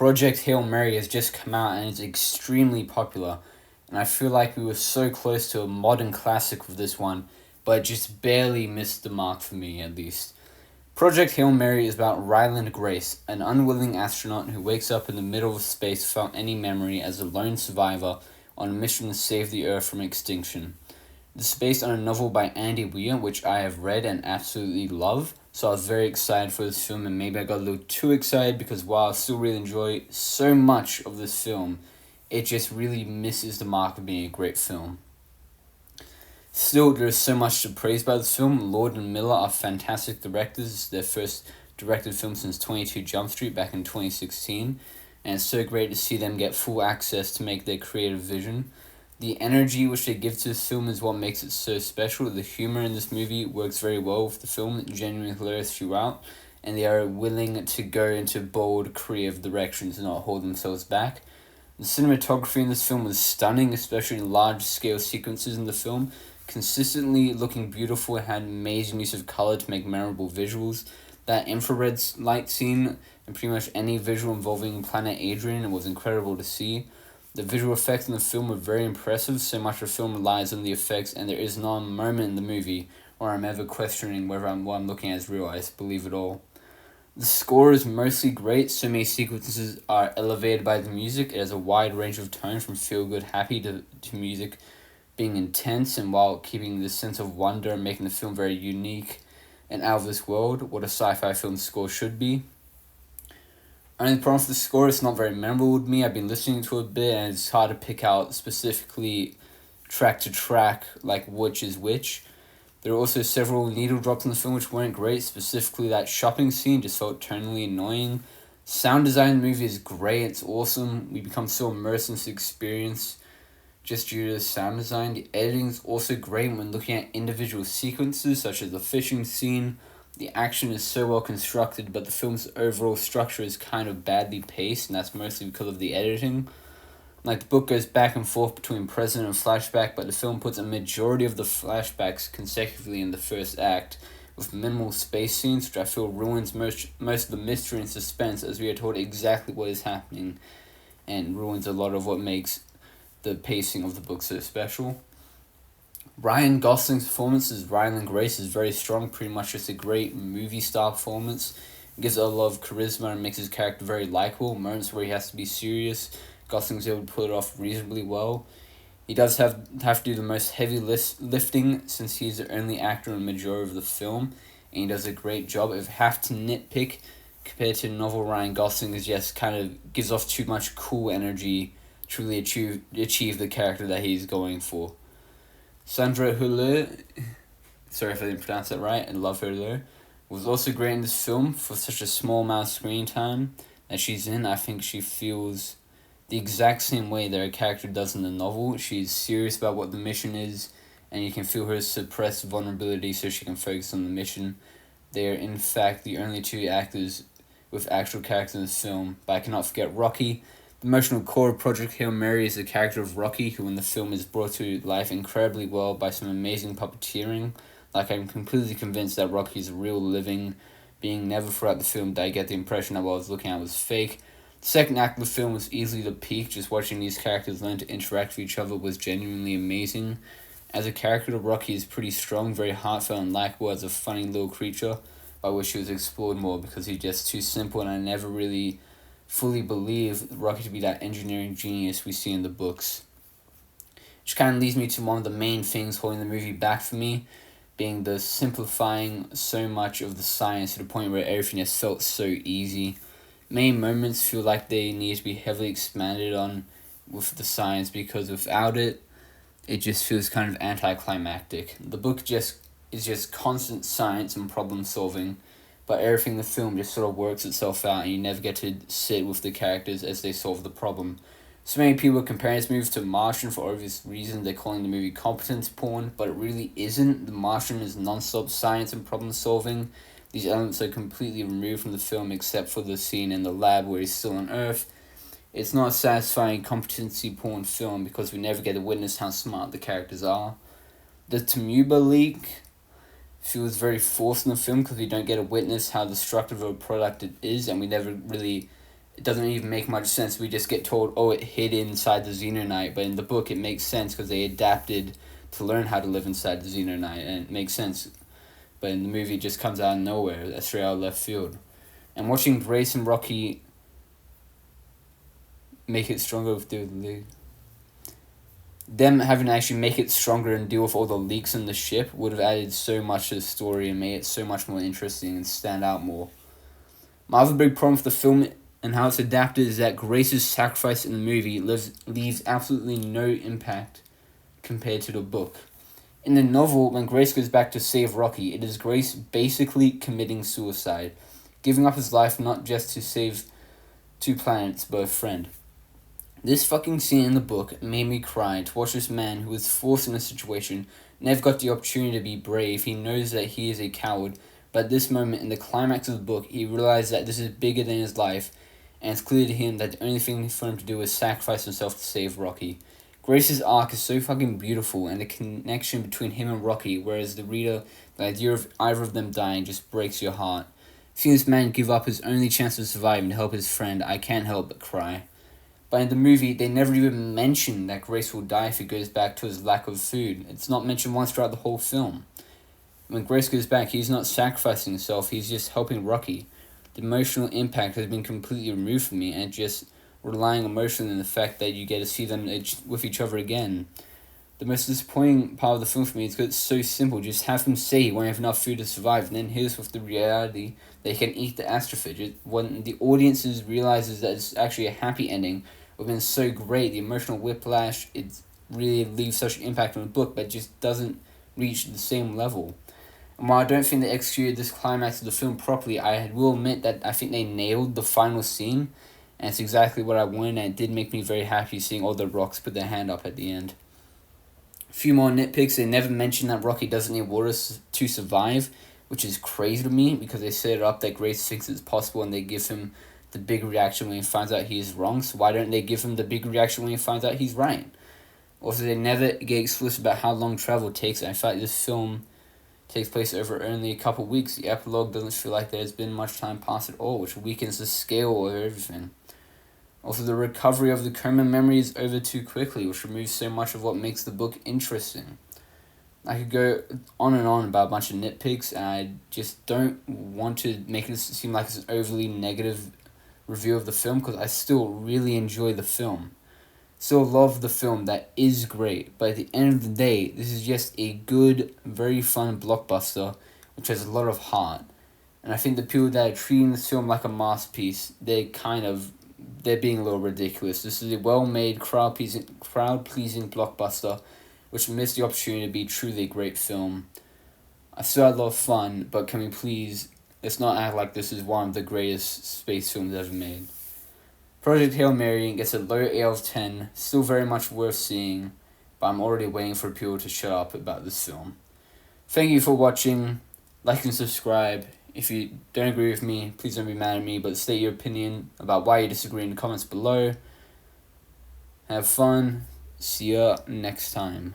Project Hail Mary has just come out and it's extremely popular. And I feel like we were so close to a modern classic with this one, but it just barely missed the mark for me at least. Project Hail Mary is about Ryland Grace, an unwilling astronaut who wakes up in the middle of space without any memory as a lone survivor on a mission to save the Earth from extinction. This is based on a novel by Andy Weir, which I have read and absolutely love, so I was very excited for this film, and maybe I got a little too excited because while I still really enjoy so much of this film, it just really misses the mark of being a great film. Still, there is so much to praise about this film. Lord and Miller are fantastic directors. This is their first directed film since 22 Jump Street back in 2016, and it's so great to see them get full access to make their creative vision. The energy which they give to this film is what makes it so special. The humor in this movie works very well with the film, genuinely hilarious throughout, and they are willing to go into bold, creative directions and not hold themselves back. The cinematography in this film was stunning, especially large-scale sequences in the film, consistently looking beautiful and had amazing use of color to make memorable visuals. That infrared light scene and pretty much any visual involving Planet Adrian was incredible to see. The visual effects in the film were very impressive, so much of the film relies on the effects, and there is not a moment in the movie where I'm ever questioning whether what I'm looking at is real. I just believe it all. The score is mostly great. So many sequences are elevated by the music. It has a wide range of tones from feel-good, happy to music being intense, and while keeping this sense of wonder and making the film very unique and out of this world, what a sci-fi film score should be. Only problem with the score, it's not very memorable with me. I've been listening to it a bit and it's hard to pick out specifically track to track like which is which. There are also several needle drops in the film which weren't great, specifically that shopping scene just felt tonally annoying. Sound design in the movie is great, it's awesome. We become so immersed in this experience just due to the sound design. The editing is also great when looking at individual sequences, such as the fishing scene. The action is so well constructed, but the film's overall structure is kind of badly paced, and that's mostly because of the editing. Like, the book goes back and forth between present and flashback, but the film puts a majority of the flashbacks consecutively in the first act, with minimal space scenes, which I feel ruins most of the mystery and suspense, as we are told exactly what is happening, and ruins a lot of what makes the pacing of the book so special. Ryan Gosling's performance as Ryland Grace is very strong, pretty much just a great movie-style performance. It gives it a lot of charisma and makes his character very likable. Moments where he has to be serious, Gosling's able to pull it off reasonably well. He does have to do the most heavy lifting since he's the only actor in the majority of the film, and he does a great job. If I have to nitpick, compared to the novel, Ryan Gosling is just kind of gives off too much cool energy to really achieve the character that he's going for. Sandra Hüller, sorry if I didn't pronounce that right, and love her though, was also great in this film for such a small amount of screen time that she's in. I think she feels the exact same way that her character does in the novel. She's serious about what the mission is, and you can feel her suppressed vulnerability so she can focus on the mission. They are in fact the only two actors with actual characters in this film, but I cannot forget Rocky. The emotional core of Project Hail Mary is the character of Rocky, who in the film is brought to life incredibly well by some amazing puppeteering. Like, I'm completely convinced that Rocky is a real living being. Never throughout the film did I get the impression that what I was looking at was fake. The second act of the film was easily the peak. Just watching these characters learn to interact with each other was genuinely amazing. As a character, Rocky is pretty strong, very heartfelt and likable as a funny little creature. I wish he was explored more because he's just too simple, and I never really fully believe Rocky to be that engineering genius we see in the books. Which kind of leads me to one of the main things holding the movie back for me, being the simplifying so much of the science to the point where everything has felt so easy. Many moments feel like they need to be heavily expanded on with the science, because without it, it just feels kind of anticlimactic. The book is just constant science and problem solving, but everything in the film just sort of works itself out and you never get to sit with the characters as they solve the problem. So many people are comparing this movie to Martian for obvious reasons. They're calling the movie competence porn, but it really isn't. The Martian is non-stop science and problem solving. These elements are completely removed from the film except for the scene in the lab where he's still on Earth. It's not a satisfying competency porn film because we never get to witness how smart the characters are. The Tamuba leak feels very forced in the film because we don't get to witness how destructive of a product it is, and we never really it doesn't even make much sense. We just get told, oh, it hid inside the Xenonite, but in the book it makes sense because they adapted to learn how to live inside the Xenonite, and it makes sense. But in the movie, it just comes out of nowhere. That's straight out of left field. And watching Grace and Rocky make it stronger with them having to actually make it stronger and deal with all the leaks in the ship would have added so much to the story and made it so much more interesting and stand out more. My other big problem with the film and how it's adapted is that Grace's sacrifice in the movie leaves absolutely no impact compared to the book. In the novel, when Grace goes back to save Rocky, it is Grace basically committing suicide, giving up his life not just to save 2 planets, but a friend. This fucking scene in the book made me cry to watch this man who was forced in a situation, never got the opportunity to be brave. He knows that he is a coward, but at this moment in the climax of the book, he realized that this is bigger than his life, and it's clear to him that the only thing for him to do is sacrifice himself to save Rocky. Grace's arc is so fucking beautiful, and the connection between him and Rocky, whereas the reader, the idea of either of them dying just breaks your heart. Seeing this man give up his only chance of surviving to help his friend, I can't help but cry. But in the movie, they never even mention that Grace will die if he goes back to his lack of food. It's not mentioned once throughout the whole film. When Grace goes back, he's not sacrificing himself, he's just helping Rocky. The emotional impact has been completely removed from me, and just relying emotionally on the fact that you get to see them with each other again. The most disappointing part of the film for me is because it's so simple. Just have him say he won't have enough food to survive, and then here's with the reality that he can eat the astrophages. When the audience realizes that it's actually a happy ending, it would have been so great. The emotional whiplash, it really leaves such an impact on the book, but just doesn't reach the same level. And while I don't think they executed this climax of the film properly, I will admit that I think they nailed the final scene, and it's exactly what I wanted, and it did make me very happy seeing all the rocks put their hand up at the end. A few more nitpicks: they never mention that Rocky doesn't need water to survive, which is crazy to me because they set it up that Grace thinks it's possible, and they give him the big reaction when he finds out he's wrong. So why don't they give him the big reaction when he finds out he's right? Also, they never get explicit about how long travel takes. In fact, this film takes place over only a couple weeks. The epilogue doesn't feel like there's been much time passed at all, which weakens the scale of everything. Also, the recovery of the coma memory is over too quickly, which removes so much of what makes the book interesting. I could go on and on about a bunch of nitpicks, and I just don't want to make it seem like it's an overly negative review of the film, because I still really enjoy the film. Still love the film, that is great, but at the end of the day, this is just a good, very fun blockbuster, which has a lot of heart. And I think the people that are treating this film like a masterpiece, they're being a little ridiculous. This is a well-made, crowd-pleasing blockbuster, which missed the opportunity to be truly a great film. I still had a lot of fun, but can we please, let's not act like this is one of the greatest space films ever made. Project Hail Mary gets a low 8 out of 10, still very much worth seeing, but I'm already waiting for people to shut up about this film. Thank you for watching, like and subscribe. If you don't agree with me, please don't be mad at me, but state your opinion about why you disagree in the comments below. Have fun, see ya next time.